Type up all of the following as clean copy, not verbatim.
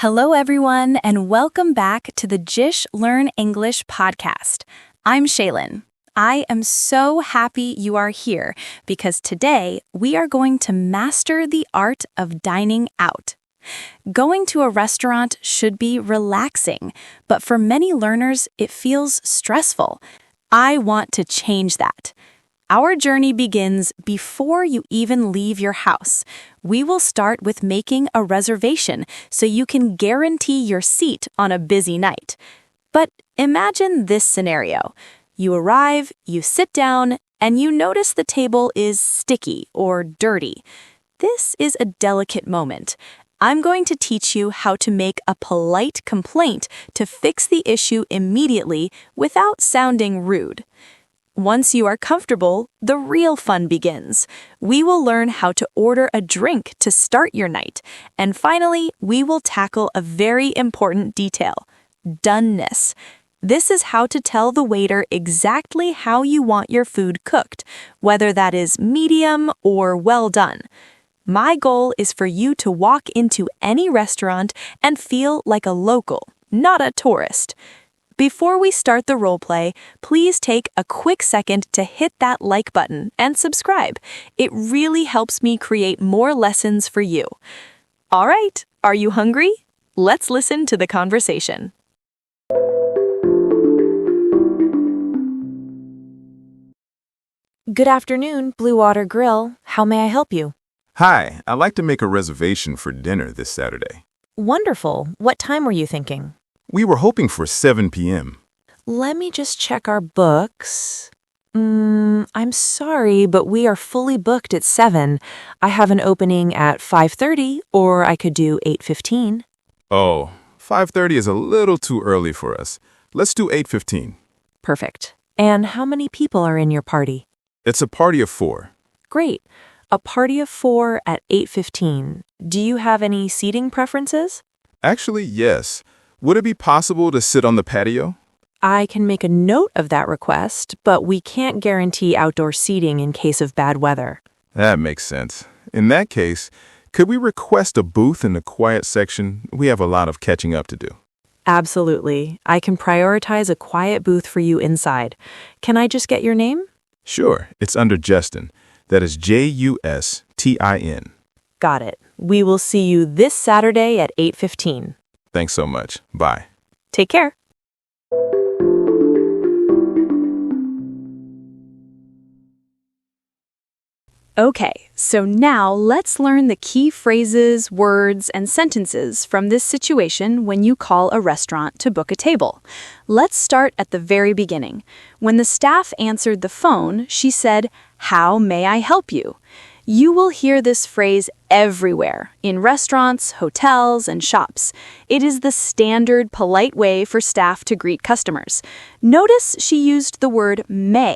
Hello, everyone, and welcome back to the JISH Learn English Podcast. I'm Shaylin. I am so happy you are here because today we are going to master the art of dining out. Going to a restaurant should be relaxing, but for many learners, it feels stressful. I want to change that. Our journey begins before you even leave your house. We will start with making a reservation so you can guarantee your seat on a busy night. But imagine this scenario. You arrive, you sit down, and you notice the table is sticky or dirty. This is a delicate moment. I'm going to teach you how to make a polite complaint to fix the issue immediately without sounding rude. Once you are comfortable, the real fun begins. We will learn how to order a drink to start your night. And finally, we will tackle a very important detail: doneness. This is how to tell the waiter exactly how you want your food cooked, whether that is medium or well done. My goal is for you to walk into any restaurant and feel like a local, not a tourist. Before we start the role play, please take a quick second to hit that like button and subscribe. It really helps me create more lessons for you. All right, are you hungry? Let's listen to the conversation. Good afternoon, Blue Water Grill. How may I help you? Hi, I'd like to make a reservation for dinner this Saturday. Wonderful. What time were you thinking? We were hoping for 7 p.m. Let me just check our books. I'm sorry, but we are fully booked at 7. I have an opening at 5:30, or I could do 8:15. Oh, 5:30 is a little too early for us. Let's do 8:15. Perfect. And how many people are in your party? It's a party of 4. Great. A party of 4 at 8:15. Do you have any seating preferences? Actually, yes. Would it be possible to sit on the patio? I can make a note of that request, but we can't guarantee outdoor seating in case of bad weather. That makes sense. In that case, could we request a booth in the quiet section? We have a lot of catching up to do. Absolutely. I can prioritize a quiet booth for you inside. Can I just get your name? Sure, it's under Justin. That is Justin. Got it. We will see you this Saturday at 8:15. Thanks so much. Bye. Take care. Okay, so now let's learn the key phrases, words, and sentences from this situation when you call a restaurant to book a table. Let's start at the very beginning. When the staff answered the phone, she said, "How may I help you?" You will hear this phrase everywhere, in restaurants, hotels, and shops. It is the standard, polite way for staff to greet customers. Notice she used the word may.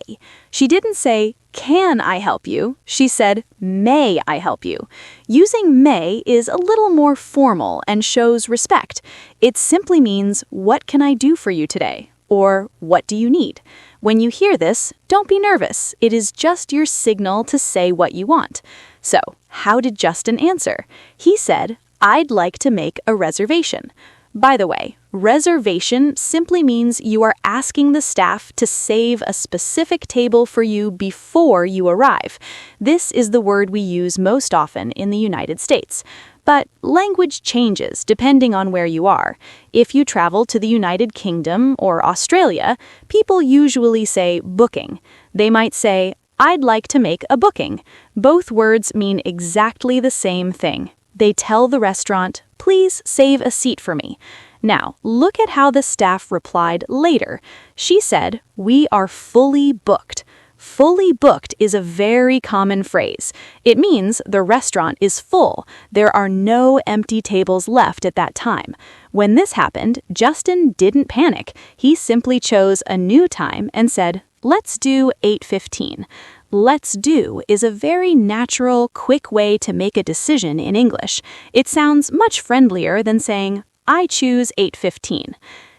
She didn't say, "Can I help you?" She said, "May I help you?" Using may is a little more formal and shows respect. It simply means, "What can I do for you today?" Or, "What do you need?" When you hear this, don't be nervous. It is just your signal to say what you want. So, how did Justin answer? He said, "I'd like to make a reservation." By the way, reservation simply means you are asking the staff to save a specific table for you before you arrive. This is the word we use most often in the United States. But language changes depending on where you are. If you travel to the United Kingdom or Australia, people usually say booking. They might say, "I'd like to make a booking." Both words mean exactly the same thing. They tell the restaurant, "Please save a seat for me." Now, look at how the staff replied later. She said, "We are fully booked." Fully booked is a very common phrase. It means the restaurant is full. There are no empty tables left at that time. When this happened, Justin didn't panic. He simply chose a new time and said, "Let's do 8:15. Let's do is a very natural, quick way to make a decision in English. It sounds much friendlier than saying, "I choose 8:15.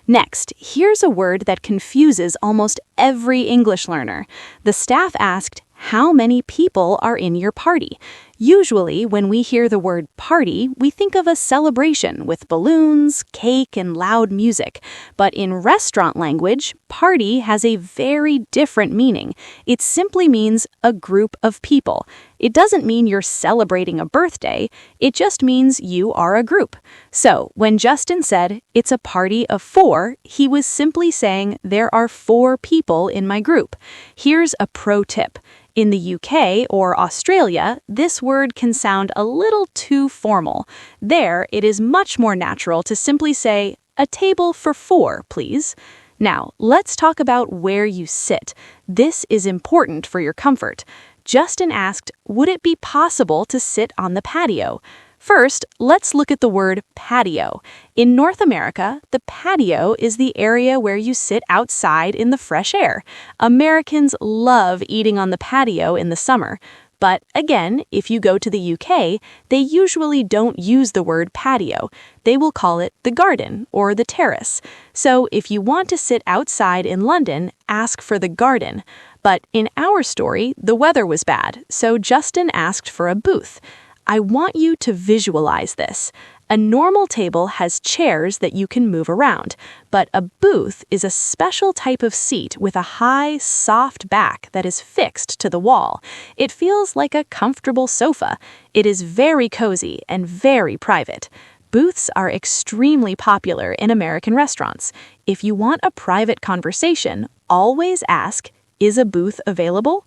Next, here's a word that confuses almost every English learner. The staff asked, "How many people are in your party?" Usually, when we hear the word party, we think of a celebration with balloons, cake, and loud music. But in restaurant language, party has a very different meaning. It simply means a group of people. It doesn't mean you're celebrating a birthday. It just means you are a group. So, when Justin said, "It's a party of 4, he was simply saying, there are 4 people in my group. Here's a pro tip. In the UK or Australia, this word can sound a little too formal. There, it is much more natural to simply say, "A table for 4, please." Now, let's talk about where you sit. This is important for your comfort. Justin asked, would it be possible to sit on the patio? First, let's look at the word patio. In North America, the patio is the area where you sit outside in the fresh air. Americans love eating on the patio in the summer. But again, if you go to the UK, they usually don't use the word patio. They will call it the garden or the terrace. So if you want to sit outside in London, ask for the garden. But in our story, the weather was bad, so Justin asked for a booth. I want you to visualize this. A normal table has chairs that you can move around, but a booth is a special type of seat with a high, soft back that is fixed to the wall. It feels like a comfortable sofa. It is very cozy and very private. Booths are extremely popular in American restaurants. If you want a private conversation, always ask, "Is a booth available?"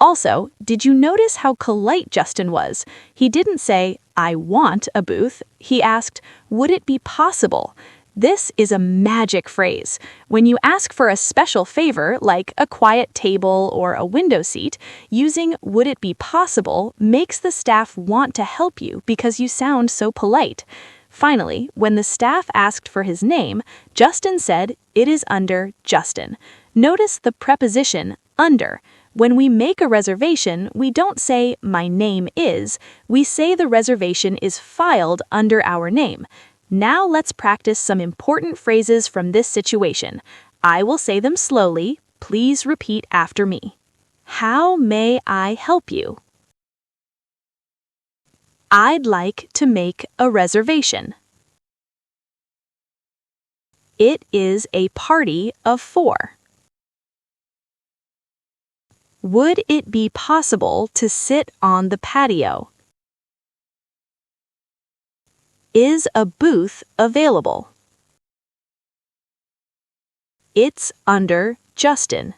Also, did you notice how polite Justin was? He didn't say, "I want a booth." He asked, "Would it be possible?" This is a magic phrase. When you ask for a special favor, like a quiet table or a window seat, using "would it be possible" makes the staff want to help you because you sound so polite. Finally, when the staff asked for his name, Justin said, "It is under Justin." Notice the preposition under. When we make a reservation, we don't say, "My name is." We say the reservation is filed under our name. Now let's practice some important phrases from this situation. I will say them slowly. Please repeat after me. How may I help you? I'd like to make a reservation. It is a party of 4. Would it be possible to sit on the patio? Is a booth available? It's under Justin.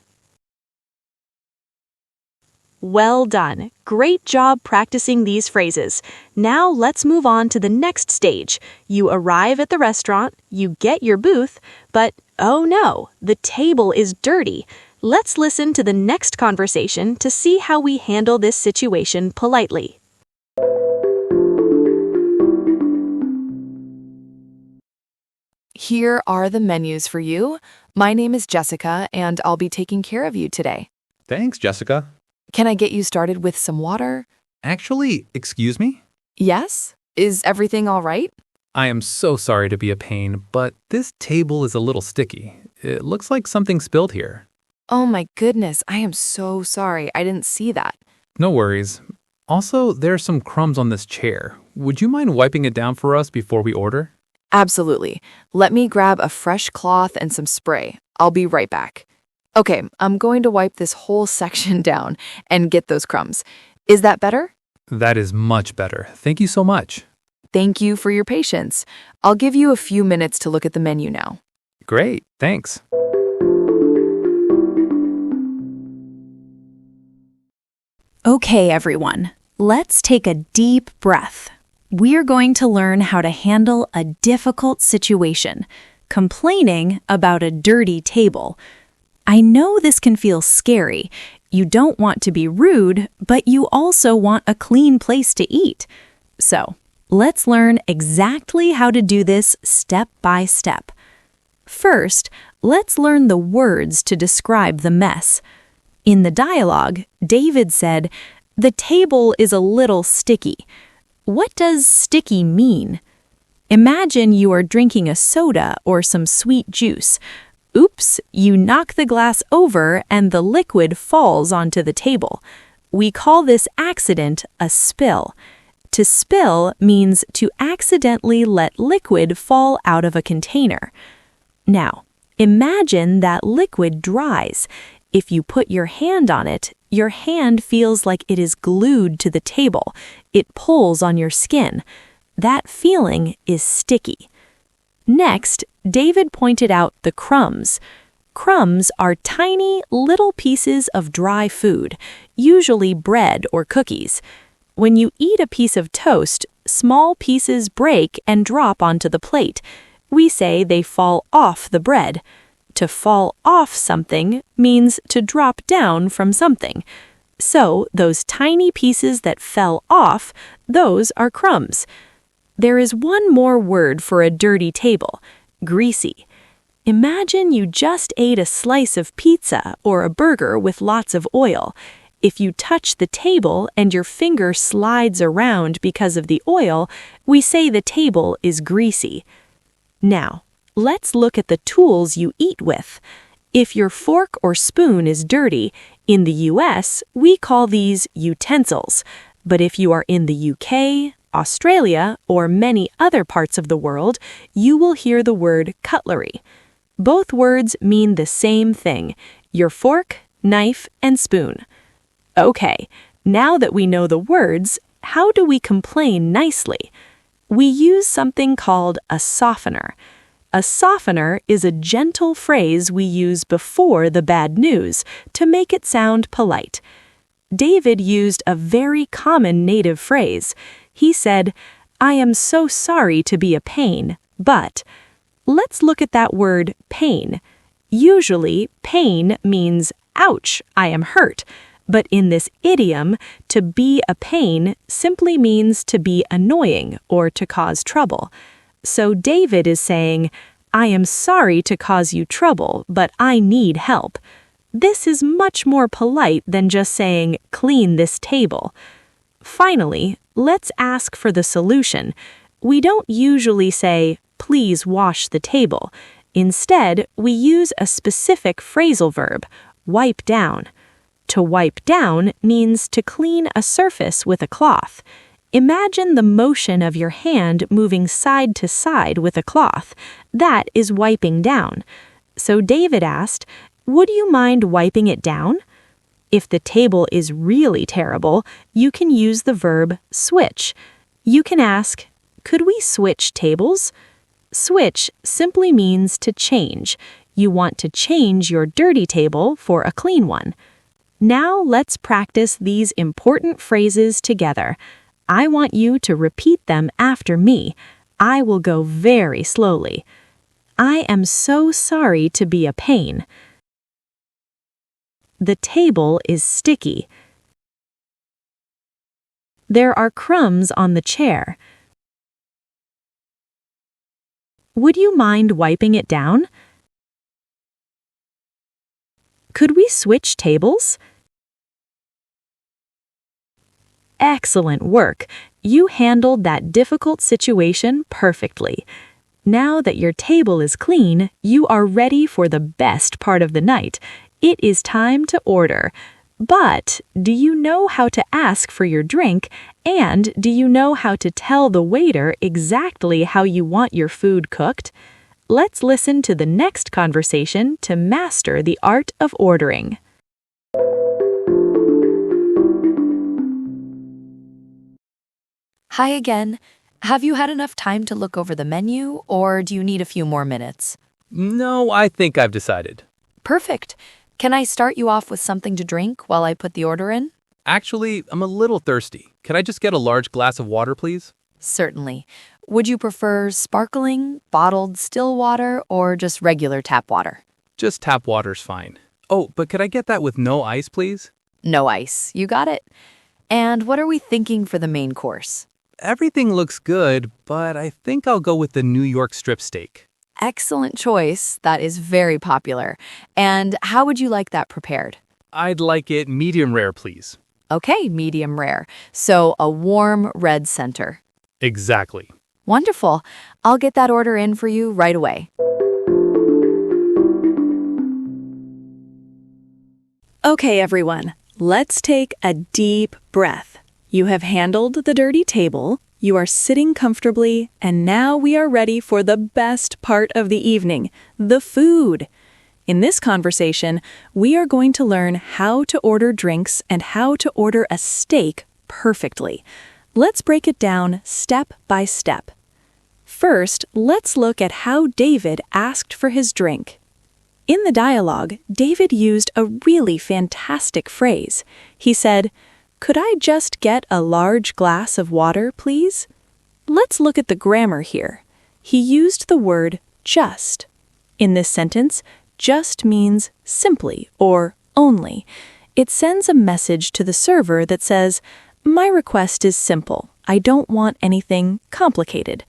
Well done. Great job practicing these phrases. Now let's move on to the next stage. You arrive at the restaurant, you get your booth, but oh no, the table is dirty. Let's listen to the next conversation to see how we handle this situation politely. Here are the menus for you. My name is Jessica, and I'll be taking care of you today. Thanks, Jessica. Can I get you started with some water? Actually, excuse me? Yes? Is everything all right? I am so sorry to be a pain, but this table is a little sticky. It looks like something spilled here. Oh my goodness, I am so sorry. I didn't see that. No worries. Also, there are some crumbs on this chair. Would you mind wiping it down for us before we order? Absolutely. Let me grab a fresh cloth and some spray. I'll be right back. Okay, I'm going to wipe this whole section down and get those crumbs. Is that better? That is much better. Thank you so much. Thank you for your patience. I'll give you a few minutes to look at the menu now. Great, thanks. Okay, everyone, let's take a deep breath. We're going to learn how to handle a difficult situation, complaining about a dirty table. I know this can feel scary. You don't want to be rude, but you also want a clean place to eat. So, let's learn exactly how to do this step by step. First, let's learn the words to describe the mess. In the dialogue, David said, "The table is a little sticky." What does sticky mean? Imagine you are drinking a soda or some sweet juice. Oops, you knock the glass over and the liquid falls onto the table. We call this accident a spill. To spill means to accidentally let liquid fall out of a container. Now, imagine that liquid dries. If you put your hand on it, your hand feels like it is glued to the table. It pulls on your skin. That feeling is sticky. Next, David pointed out the crumbs. Crumbs are tiny little pieces of dry food, usually bread or cookies. When you eat a piece of toast, small pieces break and drop onto the plate. We say they fall off the bread. To fall off something means to drop down from something. So, those tiny pieces that fell off, those are crumbs. There is one more word for a dirty table: greasy. Imagine you just ate a slice of pizza or a burger with lots of oil. If you touch the table and your finger slides around because of the oil, we say the table is greasy. Now, let's look at the tools you eat with. If your fork or spoon is dirty, in the US, we call these utensils. But if you are in the UK, Australia, or many other parts of the world, you will hear the word cutlery. Both words mean the same thing: your fork, knife, and spoon. Okay, now that we know the words, how do we complain nicely? We use something called a softener. A softener is a gentle phrase we use before the bad news to make it sound polite. David used a very common native phrase. He said, "I am so sorry to be a pain, but..." Let's look at that word pain. Usually, pain means, ouch, I am hurt. But in this idiom, to be a pain simply means to be annoying or to cause trouble. So David is saying, I am sorry to cause you trouble, but I need help. This is much more polite than just saying, clean this table. Finally, let's ask for the solution. We don't usually say, please wash the table. Instead, we use a specific phrasal verb, wipe down. To wipe down means to clean a surface with a cloth. Imagine the motion of your hand moving side to side with a cloth. That is wiping down. So David asked, would you mind wiping it down? If the table is really terrible, you can use the verb switch. You can ask, could we switch tables? Switch simply means to change. You want to change your dirty table for a clean one. Now let's practice these important phrases together. I want you to repeat them after me. I will go very slowly. I am so sorry to be a pain. The table is sticky. There are crumbs on the chair. Would you mind wiping it down? Could we switch tables? Excellent work. You handled that difficult situation perfectly. Now that your table is clean, you are ready for the best part of the night. It is time to order. But do you know how to ask for your drink? And do you know how to tell the waiter exactly how you want your food cooked? Let's listen to the next conversation to master the art of ordering. Hi again. Have you had enough time to look over the menu, or do you need a few more minutes? No, I think I've decided. Perfect. Can I start you off with something to drink while I put the order in? Actually, I'm a little thirsty. Could I just get a large glass of water, please? Certainly. Would you prefer sparkling, bottled still water, or just regular tap water? Just tap water's fine. Oh, but could I get that with no ice, please? No ice. You got it. And what are we thinking for the main course? Everything looks good, but I think I'll go with the New York strip steak. Excellent choice. That is very popular. And how would you like that prepared? I'd like it medium rare, please. Okay, medium rare. So a warm red center. Exactly. Wonderful. I'll get that order in for you right away. Okay, everyone. Let's take a deep breath. You have handled the dirty table, you are sitting comfortably, and now we are ready for the best part of the evening, the food. In this conversation, we are going to learn how to order drinks and how to order a steak perfectly. Let's break it down step by step. First, let's look at how David asked for his drink. In the dialogue, David used a really fantastic phrase. He said, "Could I just get a large glass of water, please?" Let's look at the grammar here. He used the word just. In this sentence, just means simply or only. It sends a message to the server that says, "My request is simple. I don't want anything complicated."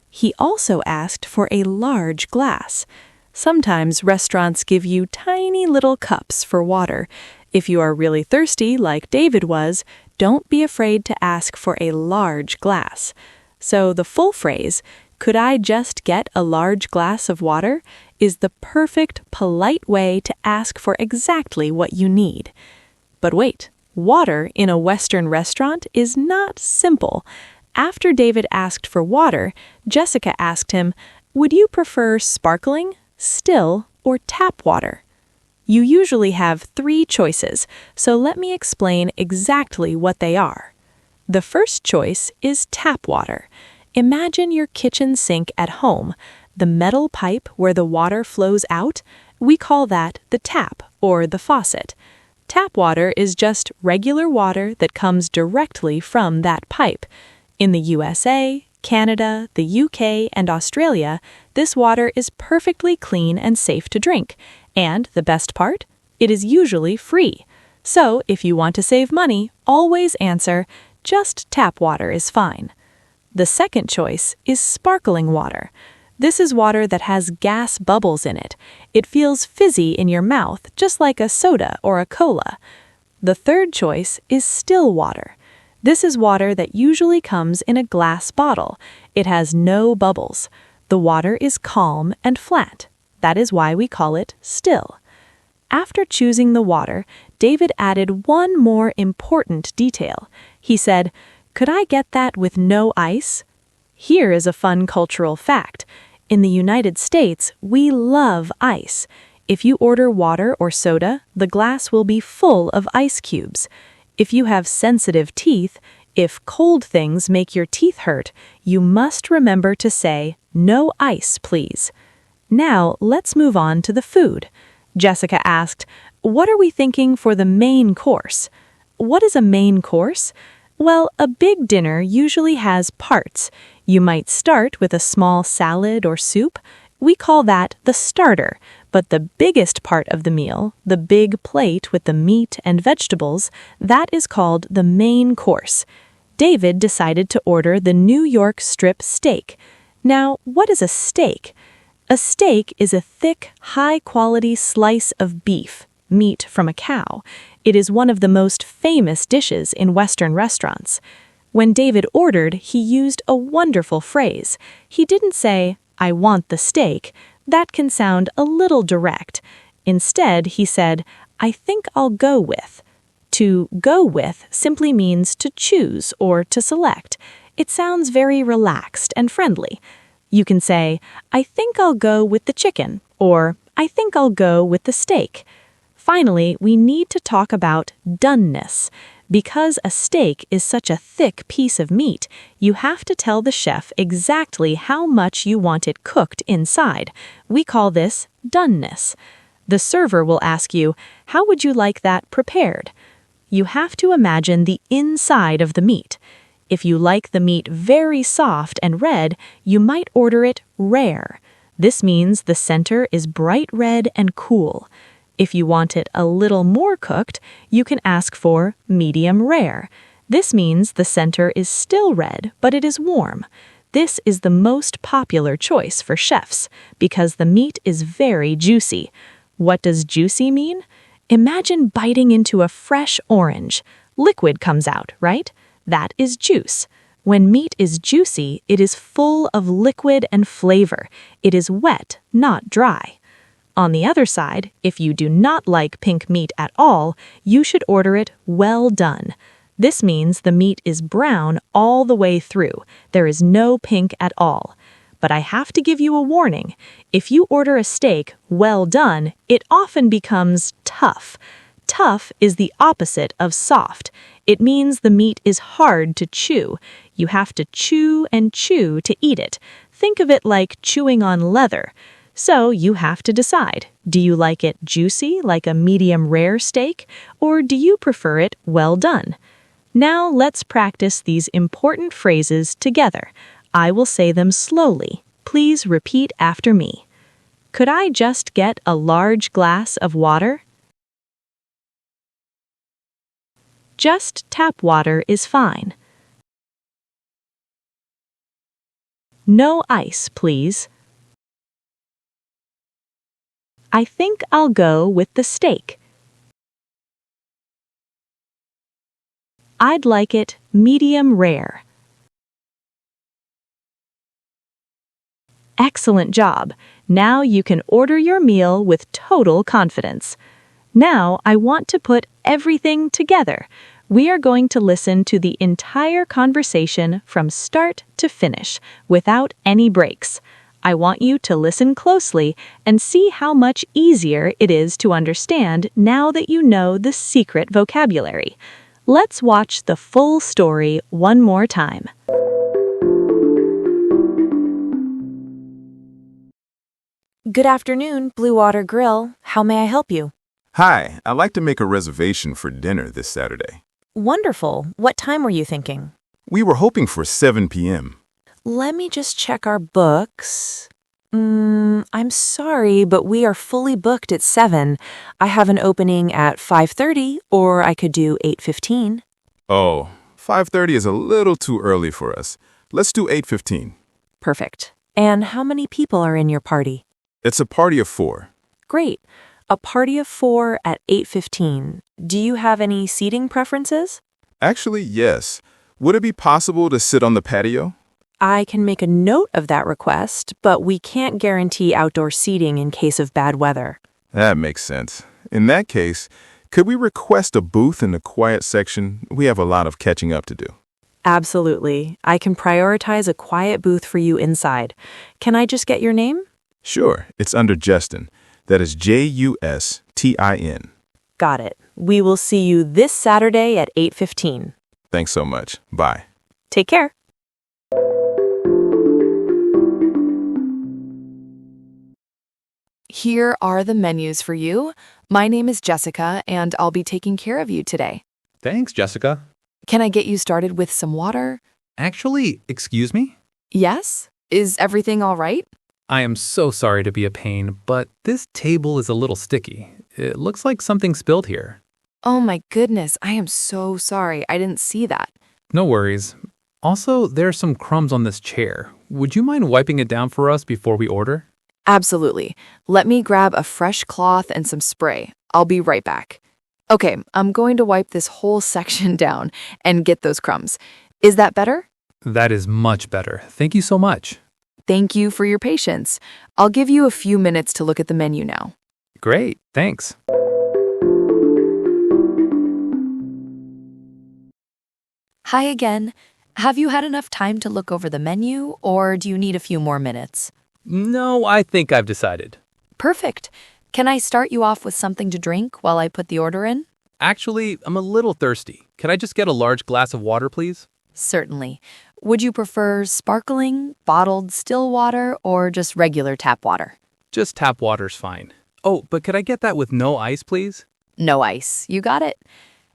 He also asked for a large glass. Sometimes restaurants give you tiny little cups for water. If you are really thirsty, like David was, don't be afraid to ask for a large glass. So the full phrase, "Could I just get a large glass of water?" is the perfect, polite way to ask for exactly what you need. But wait, water in a Western restaurant is not simple. After David asked for water, Jessica asked him, "Would you prefer sparkling, still, or tap water?" You usually have 3 choices, so let me explain exactly what they are. The first choice is tap water. Imagine your kitchen sink at home, the metal pipe where the water flows out. We call that the tap or the faucet. Tap water is just regular water that comes directly from that pipe. In the USA, Canada, the UK, and Australia, this water is perfectly clean and safe to drink. And the best part? It is usually free. So if you want to save money, always answer, "Just tap water is fine." The second choice is sparkling water. This is water that has gas bubbles in it. It feels fizzy in your mouth, just like a soda or a cola. The third choice is still water. This is water that usually comes in a glass bottle. It has no bubbles. The water is calm and flat. That is why we call it still. After choosing the water, David added one more important detail. He said, "Could I get that with no ice?" Here is a fun cultural fact. In the United States, we love ice. If you order water or soda, the glass will be full of ice cubes. If you have sensitive teeth, if cold things make your teeth hurt, you must remember to say, "No ice, please." Now, let's move on to the food. Jessica asked, "What are we thinking for the main course?" What is a main course? Well, a big dinner usually has parts. You might start with a small salad or soup. We call that the starter. But the biggest part of the meal, the big plate with the meat and vegetables, that is called the main course. David decided to order the New York strip steak. Now, what is a steak? A steak is a thick, high-quality slice of beef, meat from a cow. It is one of the most famous dishes in Western restaurants. When David ordered, he used a wonderful phrase. He didn't say, "I want the steak." That can sound a little direct. Instead, he said, "I think I'll go with." To go with simply means to choose or to select. It sounds very relaxed and friendly. You can say, "I think I'll go with the chicken," or "I think I'll go with the steak." Finally, we need to talk about doneness. Because a steak is such a thick piece of meat, you have to tell the chef exactly how much you want it cooked inside. We call this doneness. The server will ask you, "How would you like that prepared?" You have to imagine the inside of the meat. If you like the meat very soft and red, you might order it rare. This means the center is bright red and cool. If you want it a little more cooked, you can ask for medium rare. This means the center is still red, but it is warm. This is the most popular choice for chefs because the meat is very juicy. What does juicy mean? Imagine biting into a fresh orange. Liquid comes out, right? That is juice. When meat is juicy, it is full of liquid and flavor. It is wet, not dry. On the other side, if you do not like pink meat at all, you should order it well done. This means the meat is brown all the way through. There is no pink at all. But I have to give you a warning. If you order a steak well done, it often becomes tough. Tough is the opposite of soft. It means the meat is hard to chew. You have to chew and chew to eat it. Think of it like chewing on leather. So you have to decide. Do you like it juicy, like a medium rare steak, or do you prefer it well done? Now let's practice these important phrases together. I will say them slowly. Please repeat after me. Could I just get a large glass of water? Just tap water is fine. No ice, please. I think I'll go with the steak. I'd like it medium rare. Excellent job. Now you can order your meal with total confidence. Now I want to put everything together. We are going to listen to the entire conversation from start to finish, without any breaks. I want you to listen closely and see how much easier it is to understand now that you know the secret vocabulary. Let's watch the full story one more time. Good afternoon, Blue Water Grill. How may I help you? Hi, I'd like to make a reservation for dinner this Saturday. Wonderful. What time were you thinking? We were hoping for 7 p.m. Let me just check our books. I'm sorry, but we are fully booked at 7. I have an opening at 5:30, or I could do 8:15. Oh, 5:30 is a little too early for us. Let's do 8:15. Perfect. And how many people are in your party? It's a party of 4. Great. A party of 4 at 8:15. Do you have any seating preferences? Actually, yes. Would it be possible to sit on the patio? I can make a note of that request, but we can't guarantee outdoor seating in case of bad weather. That makes sense. In that case, could we request a booth in the quiet section? We have a lot of catching up to do. Absolutely. I can prioritize a quiet booth for you inside. Can I just get your name? Sure, it's under Justin. That is Justin. Got it. We will see you this Saturday at 8:15. Thanks so much. Bye. Take care. Here are the menus for you. My name is Jessica, and I'll be taking care of you today. Thanks, Jessica. Can I get you started with some water? Actually, excuse me? Yes? Is everything all right? I am so sorry to be a pain, but this table is a little sticky. It looks like something spilled here. Oh my goodness, I am so sorry. I didn't see that. No worries. Also, there's some crumbs on this chair. Would you mind wiping it down for us before we order? Absolutely. Let me grab a fresh cloth and some spray. I'll be right back. Okay, I'm going to wipe this whole section down and get those crumbs. Is that better? That is much better. Thank you so much. Thank you for your patience. I'll give you a few minutes to look at the menu now. Great, thanks. Hi again. Have you had enough time to look over the menu, or do you need a few more minutes? No, I think I've decided. Perfect. Can I start you off with something to drink while I put the order in? Actually, I'm a little thirsty. Can I just get a large glass of water, please? Certainly. Would you prefer sparkling, bottled still water, or just regular tap water? Just tap water's fine. Oh, but could I get that with no ice, please? No ice. You got it.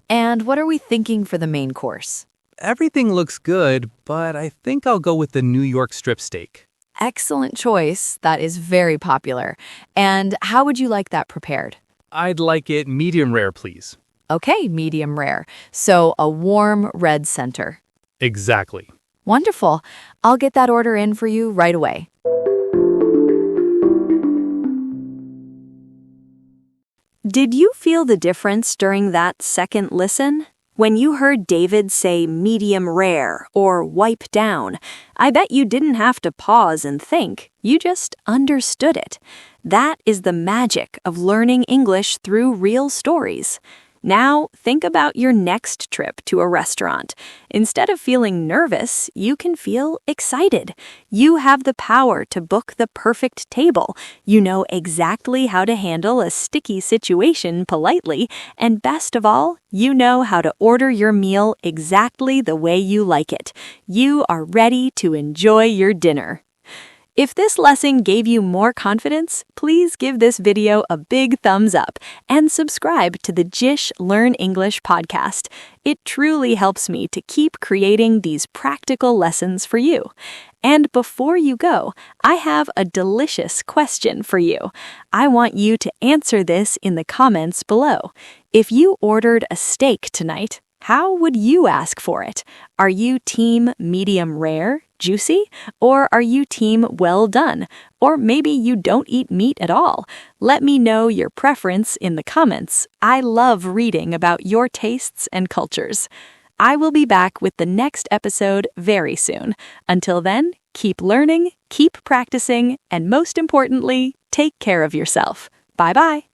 And what are we thinking for the main course? Everything looks good, but I think I'll go with the New York strip steak. Excellent choice. That is very popular. And how would you like that prepared? I'd like it medium rare, please. Okay, medium rare. So a warm red center. Exactly. Wonderful. I'll get that order in for you right away. Did you feel the difference during that second listen? When you heard David say medium rare or wipe down, I bet you didn't have to pause and think. You just understood it. That is the magic of learning English through real stories. Now, think about your next trip to a restaurant. Instead of feeling nervous, you can feel excited. You have the power to book the perfect table. You know exactly how to handle a sticky situation politely, and best of all, you know how to order your meal exactly the way you like it. You are ready to enjoy your dinner. If this lesson gave you more confidence, please give this video a big thumbs up and subscribe to the JISH Learn English Podcast. It truly helps me to keep creating these practical lessons for you. And before you go, I have a delicious question for you. I want you to answer this in the comments below. If you ordered a steak tonight, how would you ask for it? Are you team medium rare, juicy, or are you team well done? Or maybe you don't eat meat at all. Let me know your preference in the comments. I love reading about your tastes and cultures. I will be back with the next episode very soon. Until then, keep learning, keep practicing, and most importantly, take care of yourself. Bye-bye.